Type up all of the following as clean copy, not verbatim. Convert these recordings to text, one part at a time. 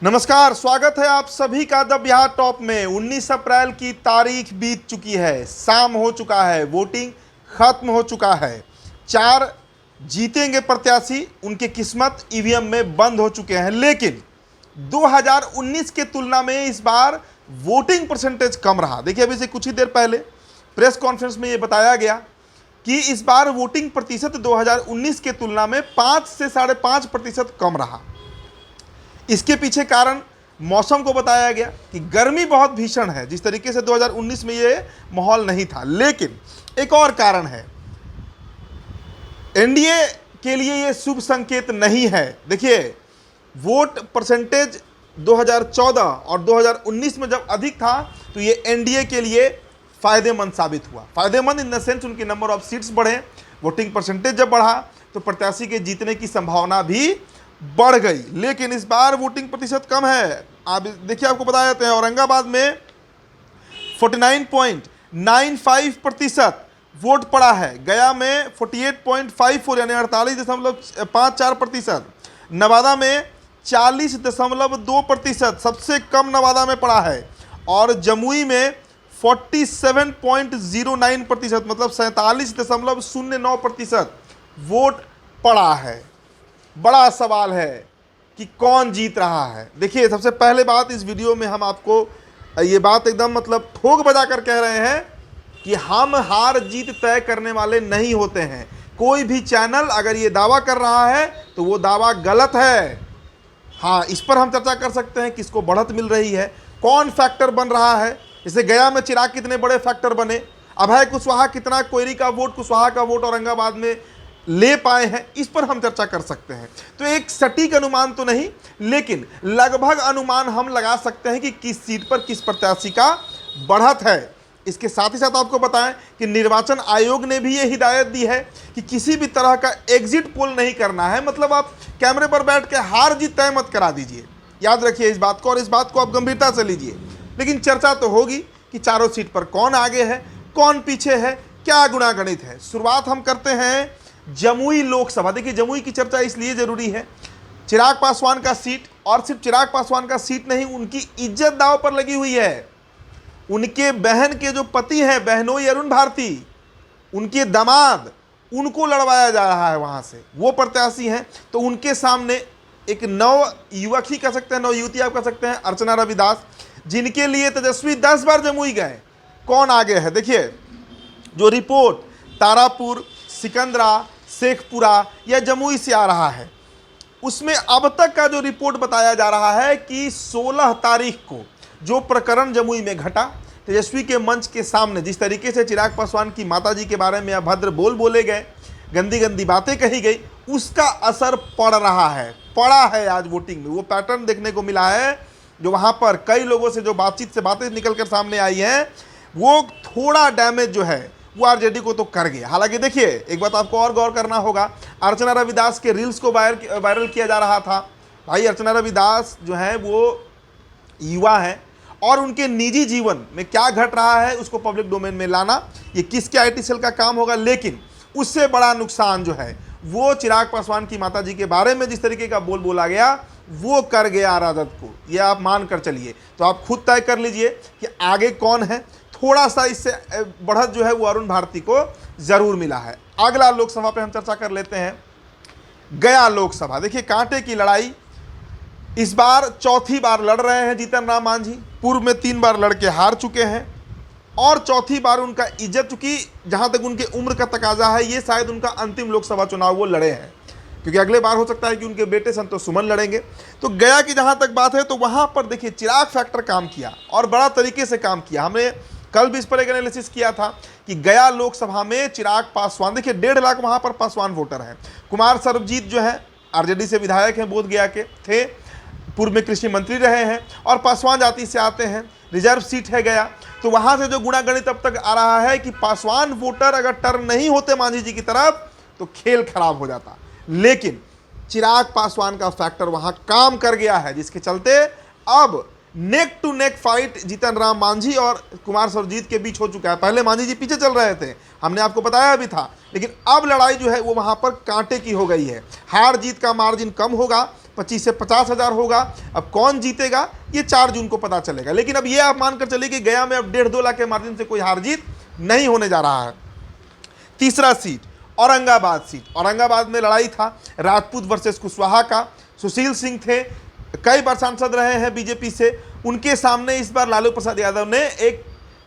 नमस्कार, स्वागत है आप सभी का द बिहार टॉप में। 19 अप्रैल की तारीख बीत चुकी है, शाम हो चुका है, वोटिंग खत्म हो चुका है। 4 जीतेंगे प्रत्याशी, उनकी किस्मत ईवीएम में बंद हो चुके हैं। लेकिन 2019 के तुलना में इस बार वोटिंग परसेंटेज कम रहा। देखिए, अभी से कुछ ही देर पहले प्रेस कॉन्फ्रेंस में ये बताया गया कि इस बार वोटिंग प्रतिशत 2019 के तुलना में 5 से 5.5% कम रहा। इसके पीछे कारण मौसम को बताया गया कि गर्मी बहुत भीषण है, जिस तरीके से 2019 में ये माहौल नहीं था। लेकिन एक और कारण है, एनडीए के लिए ये शुभ संकेत नहीं है। देखिए, वोट परसेंटेज 2014 और 2019 में जब अधिक था तो ये एनडीए के लिए फायदेमंद साबित हुआ। फायदेमंद इन द सेंस उनके नंबर ऑफ सीट्स बढ़े, वोटिंग परसेंटेज जब बढ़ा तो प्रत्याशी के जीतने की संभावना भी बढ़ गई। लेकिन इस बार वोटिंग प्रतिशत कम है। आप देखिए, आपको बता देते हैं, औरंगाबाद में 49.95% वोट पड़ा है, गया में 48.54 यानी 48.54%, नवादा में 40.2% सबसे कम नवादा में पड़ा है, और जमुई में 47.09% मतलब 47.09% वोट पड़ा है। बड़ा सवाल है कि कौन जीत रहा है। देखिए, सबसे पहले बात, इस वीडियो में हम आपको ये बात एकदम मतलब ठोक बजा कर कह रहे हैं कि हम हार जीत तय करने वाले नहीं होते हैं। कोई भी चैनल अगर ये दावा कर रहा है तो वो दावा गलत है। हाँ, इस पर हम चर्चा कर सकते हैं, किसको बढ़त मिल रही है, कौन फैक्टर बन रहा है। जैसे गया में चिराग कितने बड़े फैक्टर बने, अभय कुशवाहा कितना कोयरी का वोट, कुशवाहा का वोट औरंगाबाद में ले पाए हैं, इस पर हम चर्चा कर सकते हैं। तो एक सटीक अनुमान तो नहीं, लेकिन लगभग अनुमान हम लगा सकते हैं कि किस सीट पर किस प्रत्याशी का बढ़त है। इसके साथ ही साथ आपको बताएं कि निर्वाचन आयोग ने भी ये हिदायत दी है कि किसी भी तरह का एग्जिट पोल नहीं करना है। मतलब आप कैमरे पर बैठ के हार जीत तय मत करा दीजिए। याद रखिए इस बात को, और इस बात को आप गंभीरता से लीजिए। लेकिन चर्चा तो होगी कि चारों सीट पर कौन आगे है, कौन पीछे है, क्या गुणागणित है। शुरुआत हम करते हैं जमुई लोकसभा। देखिए, जमुई की चर्चा इसलिए जरूरी है, चिराग पासवान का सीट, और सिर्फ चिराग पासवान का सीट नहीं, उनकी इज्जत दांव पर लगी हुई है। उनके बहन के जो पति हैं बहनोई अरुण भारती, उनके दामाद, उनको लड़वाया जा रहा है वहां से, वो प्रत्याशी हैं। तो उनके सामने एक नव युवक ही कह सकते हैं, नव युवती आप कह सकते हैं, अर्चना रविदास, जिनके लिए तेजस्वी 10 बार जमुई गए। कौन आगे है? देखिए, जो रिपोर्ट तारापुर, सिकंदरा, शेखपुरा या जमुई से आ रहा है, उसमें अब तक का जो रिपोर्ट बताया जा रहा है कि 16 तारीख को जो प्रकरण जमुई में घटा, तेजस्वी के मंच के सामने जिस तरीके से चिराग पासवान की माताजी के बारे में अभद्र बोले गए, गंदी गंदी बातें कही गई, उसका असर पड़ा है आज वोटिंग में। वो पैटर्न देखने को मिला है, जो वहाँ पर कई लोगों से जो बातें निकल कर सामने आई हैं, वो थोड़ा डैमेज जो है वो आरजेडी को तो कर गया। हालांकि देखिए, एक बात आपको और गौर करना होगा, अर्चना रविदास के रील्स को वायरल किया जा रहा था। भाई, अर्चना रविदास जो है वो युवा हैं, और उनके निजी जीवन में क्या घट रहा है उसको पब्लिक डोमेन में लाना ये किसके आईटी सेल का काम होगा। लेकिन उससे बड़ा नुकसान जो है वो चिराग पासवान की माताजी के बारे में जिस तरीके का बोला गया, वो कर गया राजद को, ये आप मान कर चलिए। तो आप खुद तय कर लीजिए कि आगे कौन है। थोड़ा सा इससे बढ़त जो है वो अरुण भारती को जरूर मिला है। अगला लोकसभा पे हम चर्चा कर लेते हैं, गया लोकसभा। देखिए, कांटे की लड़ाई इस बार चौथी बार लड़ रहे हैं जीतन राम मांझी। पूर्व में 3 बार लड़के हार चुके हैं, और चौथी बार उनका इज्जत, चूंकि जहां तक उनके उम्र का तकाजा है, ये शायद उनका अंतिम लोकसभा चुनाव वो लड़े हैं, क्योंकि अगले बार हो सकता है कि उनके बेटे संतोष सुमन लड़ेंगे। तो गया की जहां तक बात है, तो वहां पर देखिए चिराग फैक्टर काम किया, और बड़ा तरीके से काम किया। हमने कल भी इस पर एक एनालिसिस किया था कि गया लोकसभा में चिराग पासवान, देखिए 1.5 लाख वहां पर पासवान वोटर हैं। कुमार सर्वजीत जो है आरजेडी से विधायक हैं, बोध गया के थे, पूर्व में कृषि मंत्री रहे हैं, और पासवान जाति से आते हैं, रिजर्व सीट है गया। तो वहां से जो गुणागणित अब तक आ रहा है कि पासवान वोटर अगर टर्न नहीं होते मांझी जी की तरफ तो खेल खराब हो जाता। लेकिन चिराग पासवान का फैक्टर वहां काम कर गया है, जिसके चलते अब neck to neck fight Jitan Ram Manjhi और कुमार सर्वजीत के बीच हो चुका है। पहले मांझी जी पीछे चल रहे थे, हमने आपको बताया भी था, लेकिन अब लड़ाई जो है वो वहां पर कांटे की हो गई है। हार जीत का मार्जिन कम होगा, 25 से 50,000 होगा। अब कौन जीतेगा ये 4 जून को पता चलेगा। लेकिन अब ये आप मानकर चलिए कि गया में अब 1.5-2 लाख के मार्जिन से कोई हार जीत नहीं होने जा रहा है। तीसरा सीट औरंगाबाद सीट। औरंगाबाद में लड़ाई था राजपूत वर्सेस कुशवाहा का। सुशील सिंह थे, कई बार सांसद रहे हैं बीजेपी से। उनके सामने इस बार लालू प्रसाद यादव ने एक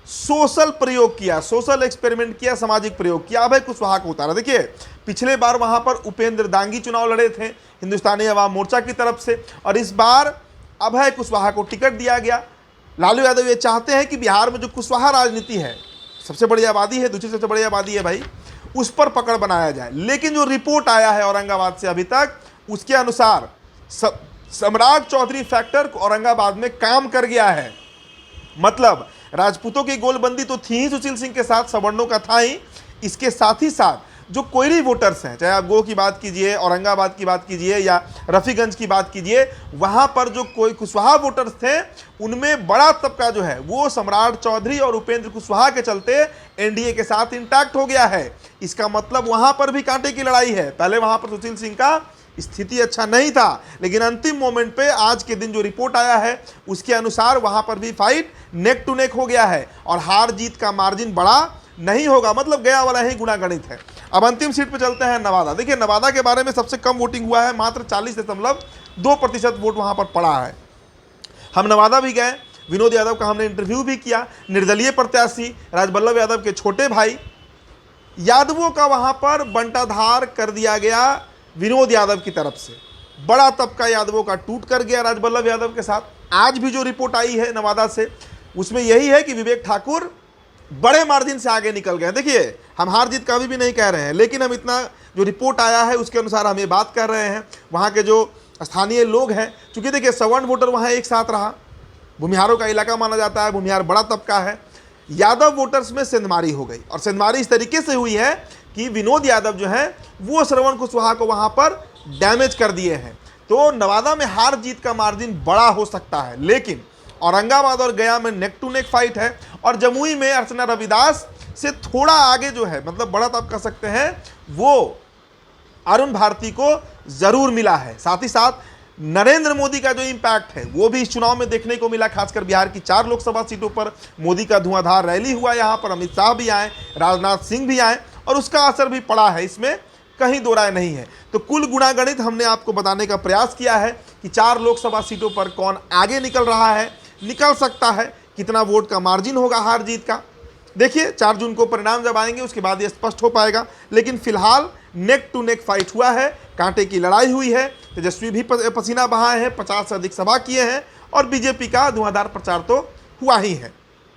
सोशल प्रयोग किया, सोशल एक्सपेरिमेंट किया, सामाजिक प्रयोग किया। अभय कुशवाहा को उतारा। देखिए पिछले बार वहां पर उपेंद्र दांगी चुनाव लड़े थे हिंदुस्तानी अवाम मोर्चा की तरफ से, और इस बार अभय कुशवाहा को टिकट दिया गया। लालू यादव ये चाहते हैं कि बिहार में जो कुशवाहा राजनीति है, सबसे बड़ी आबादी है, दूसरी सबसे बड़ी आबादी है भाई, उस पर पकड़ बनाया जाए। लेकिन जो रिपोर्ट आया है औरंगाबाद से अभी तक, उसके अनुसार सम्राट चौधरी फैक्टर औरंगाबाद में काम कर गया है। मतलब राजपूतों की गोलबंदी तो थी ही सुशील सिंह के साथ, सवर्णों का था ही, इसके साथ ही साथ जो कोयरी वोटर्स हैं, चाहे आप गो की बात कीजिए, औरंगाबाद की बात कीजिए या रफीगंज की बात कीजिए, वहां पर जो कोई कुशवाहा वोटर्स थे उनमें बड़ा तबका जो है वो सम्राट चौधरी और उपेंद्र कुशवाहा के चलते एनडीए के साथ इंटैक्ट हो गया है। इसका मतलब वहां पर भी कांटे की लड़ाई है। पहले वहां पर सुशील सिंह का स्थिति अच्छा नहीं था, लेकिन अंतिम मोमेंट पे आज के दिन जो रिपोर्ट आया है उसके अनुसार वहां पर भी फाइट नेक टू नेक हो गया है और हार जीत का मार्जिन बड़ा नहीं होगा। मतलब गया वाला ही गुणा गणित है। अब अंतिम सीट पे चलते हैं नवादा। देखिए नवादा के बारे में सबसे कम वोटिंग हुआ है, मात्र 40.2% वोट वहां पर पड़ा है। हम नवादा भी गए, विनोद यादव का हमने इंटरव्यू भी किया। निर्दलीय प्रत्याशी राजबल्लभ यादव के छोटे भाई यादवों का वहां पर बंटाधार कर दिया गया विनोद यादव की तरफ से। बड़ा तबका यादवों का टूट कर गया राजबल्लभ यादव के साथ। आज भी जो रिपोर्ट आई है नवादा से उसमें यही है कि विवेक ठाकुर बड़े मार्जिन से आगे निकल गए। देखिए हम हार जीत कभी भी नहीं कह रहे हैं, लेकिन हम इतना जो रिपोर्ट आया है उसके अनुसार हम ये बात कर रहे हैं। वहाँ के जो स्थानीय लोग हैं, चूँकि देखिए सवर्ण वोटर वहाँ एक साथ रहा, भूमिहारों का इलाका माना जाता है, भूमिहार बड़ा तबका है। यादव वोटर्स में सेंधमारी हो गई, और सेंधमारी इस तरीके से हुई है कि विनोद यादव जो है वो श्रवण कुशवाहा को वहाँ पर डैमेज कर दिए हैं। तो नवादा में हार जीत का मार्जिन बड़ा हो सकता है, लेकिन औरंगाबाद और गया में नेक टू नेक फाइट है। और जमुई में अर्चना रविदास से थोड़ा आगे जो है, मतलब बड़ा तो आप कह सकते हैं, वो अरुण भारती को जरूर मिला है। साथ ही साथ नरेंद्र मोदी का जो इम्पैक्ट है वो भी इस चुनाव में देखने को मिला। खासकर बिहार की 4 लोकसभा सीटों पर मोदी का धुआंधार रैली हुआ। यहाँ पर अमित शाह भी आए, राजनाथ सिंह भी आए, और उसका असर भी पड़ा है, इसमें कहीं दो राय नहीं है। तो कुल गुणागणित हमने आपको बताने का प्रयास किया है कि 4 लोकसभा सीटों पर कौन आगे निकल रहा है, निकल सकता है, कितना वोट का मार्जिन होगा हार जीत का। देखिए 4 जून को परिणाम जब आएंगे उसके बाद ये स्पष्ट हो पाएगा। लेकिन फिलहाल नेक टू नेक फाइट हुआ है, कांटे की लड़ाई हुई है। तेजस्वी भी पसीना बहाए हैं, 50 से अधिक सभा किए हैं, और बीजेपी का धुआंधार प्रचार तो हुआ ही है।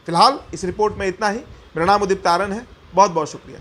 फिलहाल इस रिपोर्ट में इतना ही। मेरा नाम उदित तारन है, बहुत बहुत शुक्रिया।